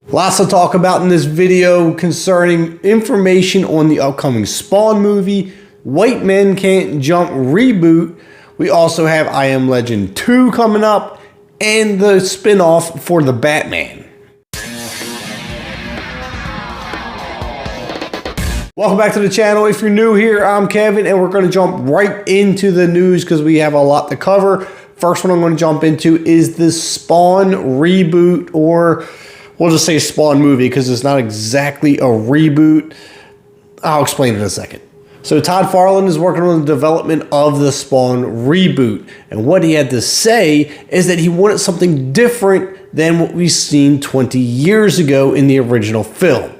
Lots to talk about in this video concerning information on the upcoming Spawn movie, White Men Can't Jump reboot. We also have I Am Legend 2 coming up, and the spinoff for the Batman. Welcome back to the channel. If you're new here, I'm Kevin, and we're going to jump right into the news because we have a lot to cover. First one I'm going to jump into is the Spawn reboot, or we'll just say Spawn movie because it's not exactly a reboot. I'll explain in a second. So Todd Farland is working on the development of the Spawn reboot, and what he had to say is that he wanted something different than what we've seen 20 years ago in the original film.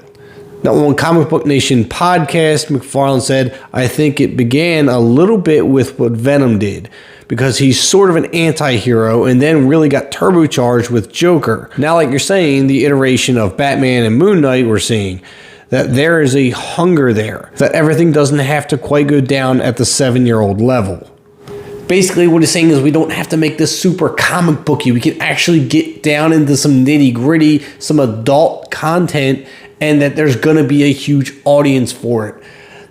Now, on Comic Book Nation podcast, McFarlane said, I think it began a little bit with what Venom did, because he's sort of an anti-hero and then really got turbocharged with Joker. Now, like you're saying, the iteration of Batman and Moon Knight we're seeing, that there is a hunger there, that everything doesn't have to quite go down at the 7-year-old level. Basically, what he's saying is we don't have to make this super comic booky. We can actually get down into some nitty-gritty, some adult content, and that there's going to be a huge audience for it.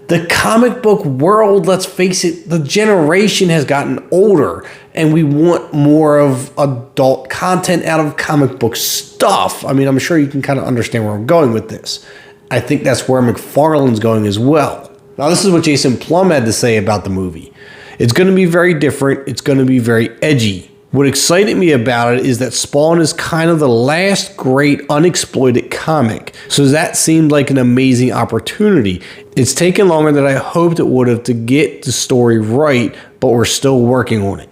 The comic book world, let's face it, the generation has gotten older, and we want more of adult content out of comic book stuff. I mean, I'm sure you can kind of understand where I'm going with this. I think that's where McFarlane's going as well. Now, this is what Jason Plum had to say about the movie. It's going to be very different. It's going to be very edgy. What excited me about it is that Spawn is kind of the last great unexploited comic. So that seemed like an amazing opportunity. It's taken longer than I hoped it would have to get the story right, but we're still working on it.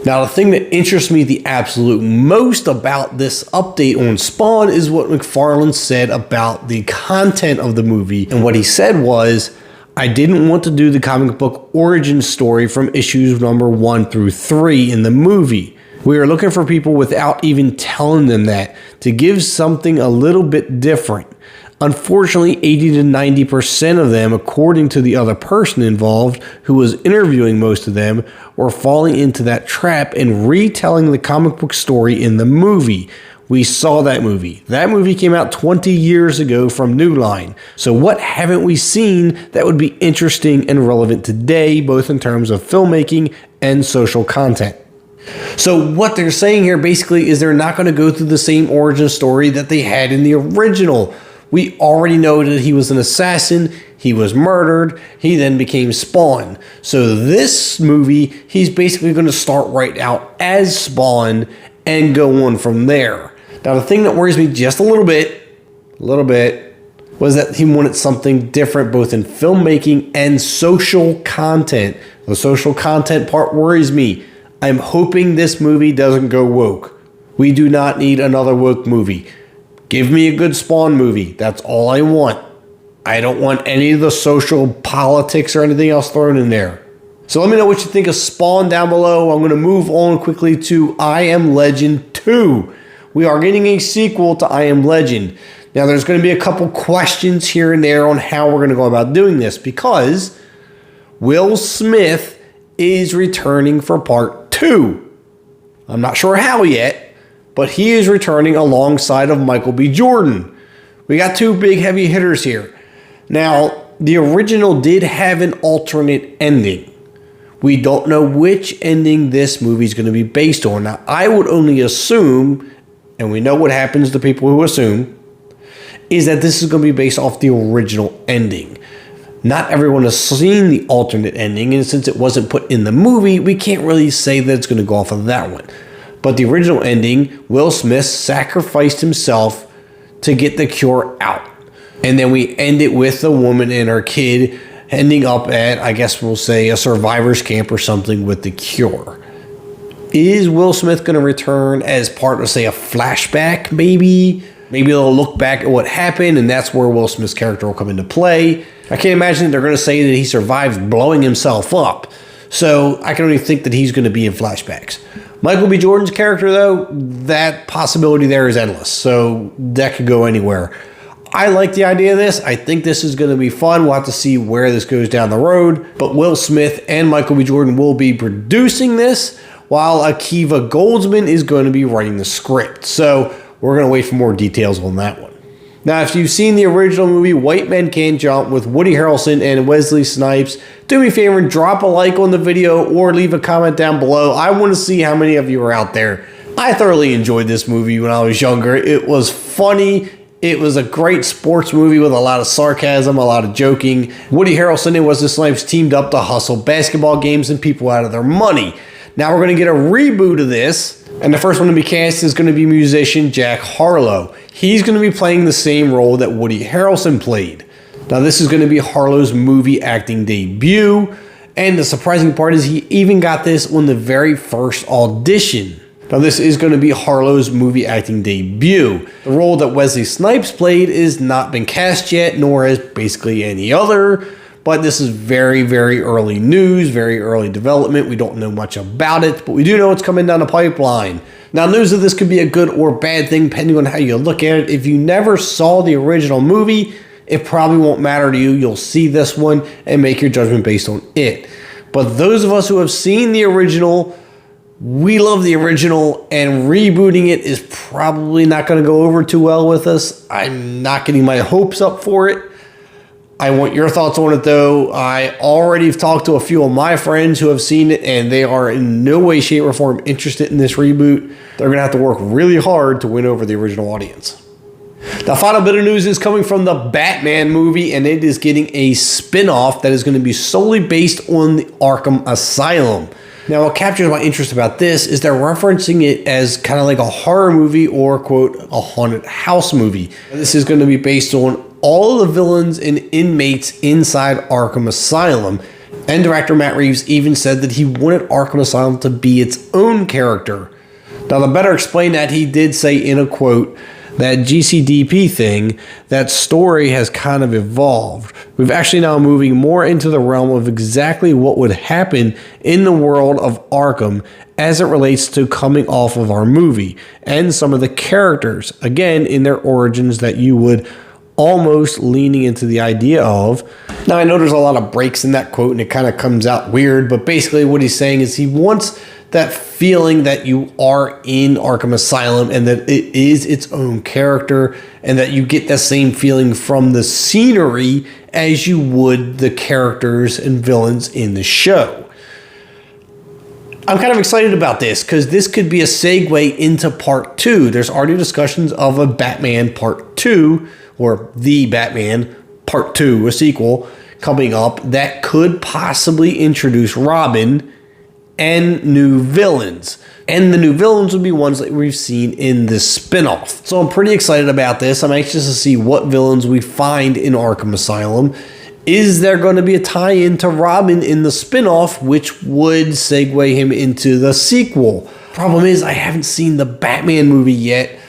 Now, the thing that interests me the absolute most about this update on Spawn is what McFarlane said about the content of the movie. And what he said was, I didn't want to do the comic book origin story from issues number 1 through 3 in the movie. We are looking for people without even telling them that, to give something a little bit different. Unfortunately, 80 to 90% of them, according to the other person involved, who was interviewing most of them, were falling into that trap and retelling the comic book story in the movie. We saw that movie. That movie came out 20 years ago from New Line. So what haven't we seen that would be interesting and relevant today, both in terms of filmmaking and social content? So what they're saying here basically is they're not going to go through the same origin story that they had in the original. We already know that he was an assassin, he was murdered, he then became Spawn. So this movie, he's basically going to start right out as Spawn and go on from there. Now, the thing that worries me just a little bit, was that he wanted something different both in filmmaking and social content. The social content part worries me. I'm hoping this movie doesn't go woke. We do not need another woke movie. Give me a good Spawn movie. That's all I want. I don't want any of the social politics or anything else thrown in there. So let me know what you think of Spawn down below. I'm going to move on quickly to I Am Legend 2. We are getting a sequel to I Am Legend. Now, there's going to be a couple questions here and there on how we're going to go about doing this, because Will Smith is returning for part 2. I'm not sure how yet, but he is returning alongside of Michael B. Jordan. We got two big heavy hitters here. Now, the original did have an alternate ending. We don't know which ending this movie is going to be based on. Now, I would only assume, and we know what happens to people who assume, is that this is going to be based off the original ending. Not everyone has seen the alternate ending, and since it wasn't put in the movie, we can't really say that it's going to go off of that one. But the original ending, Will Smith sacrificed himself to get the cure out. And then we end it with the woman and her kid ending up at, I guess we'll say, a survivor's camp or something with the cure. Is Will Smith going to return as part of, say, a flashback, maybe? Maybe they'll look back at what happened, and that's where Will Smith's character will come into play. I can't imagine that they're going to say that he survived blowing himself up. So I can only think that he's going to be in flashbacks. Michael B. Jordan's character, though, that possibility there is endless. So that could go anywhere. I like the idea of this. I think this is going to be fun. We'll have to see where this goes down the road. But Will Smith and Michael B. Jordan will be producing this, while Akiva Goldsman is going to be writing the script. So we're going to wait for more details on that one. Now, if you've seen the original movie White Men Can't Jump with Woody Harrelson and Wesley Snipes, do me a favor and drop a like on the video or leave a comment down below. I want to see how many of you are out there. I thoroughly enjoyed this movie when I was younger. It was funny. It was a great sports movie with a lot of sarcasm, a lot of joking. Woody Harrelson and Wesley Snipes teamed up to hustle basketball games and people out of their money. Now we're going to get a reboot of this, and the first one to be cast is going to be musician Jack Harlow. He's going to be playing the same role that Woody Harrelson played. Now this is going to be Harlow's movie acting debut, and the surprising part is he even got this on the very first audition. Now, this is going to be Harlow's movie acting debut. The role that Wesley Snipes played is not been cast yet, nor has basically any other, but this is very, very early news, very early development. We don't know much about it, but we do know it's coming down the pipeline. Now, news of this could be a good or bad thing, depending on how you look at it. If you never saw the original movie, it probably won't matter to you. You'll see this one and make your judgment based on it. But those of us who have seen the original, we love the original, and rebooting it is probably not going to go over too well with us. I'm not getting my hopes up for it. I want your thoughts on it, though. I already have talked to a few of my friends who have seen it, and they are in no way, shape, or form interested in this reboot. They're going to have to work really hard to win over the original audience. The final bit of news is coming from the Batman movie, and it is getting a spin-off that is going to be solely based on the Arkham Asylum. Now, what captures my interest about this is they're referencing it as kind of like a horror movie or, quote, a haunted house movie. This is going to be based on all of the villains and inmates inside Arkham Asylum. And director Matt Reeves even said that he wanted Arkham Asylum to be its own character. Now, to better explain that, he did say in a quote, that GCDP thing, that story has kind of evolved. We've actually now moving more into the realm of exactly what would happen in the world of Arkham as it relates to coming off of our movie and some of the characters, again, in their origins that you would almost leaning into the idea of. Now, I know there's a lot of breaks in that quote and it kind of comes out weird, but basically what he's saying is he wants that feeling that you are in Arkham Asylum and that it is its own character and that you get that same feeling from the scenery as you would the characters and villains in the show. I'm kind of excited about this because this could be a segue into part 2. There's already discussions of a Batman part 2 or The Batman part 2, a sequel coming up that could possibly introduce Robin and new villains. And the new villains would be ones that we've seen in this spinoff. So I'm pretty excited about this. I'm anxious to see what villains we find in Arkham Asylum. Is there going to be a tie-in to Robin in the spinoff, which would segue him into the sequel? Problem is, I haven't seen the Batman movie yet.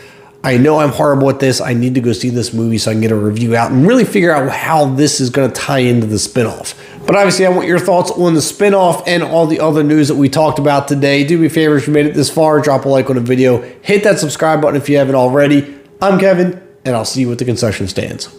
I know I'm horrible at this. I need to go see this movie so I can get a review out and really figure out how this is going to tie into the spinoff. But obviously, I want your thoughts on the spinoff and all the other news that we talked about today. Do me a favor, if you made it this far, drop a like on the video. Hit that subscribe button if you haven't already. I'm Kevin, and I'll see you at the concession stands.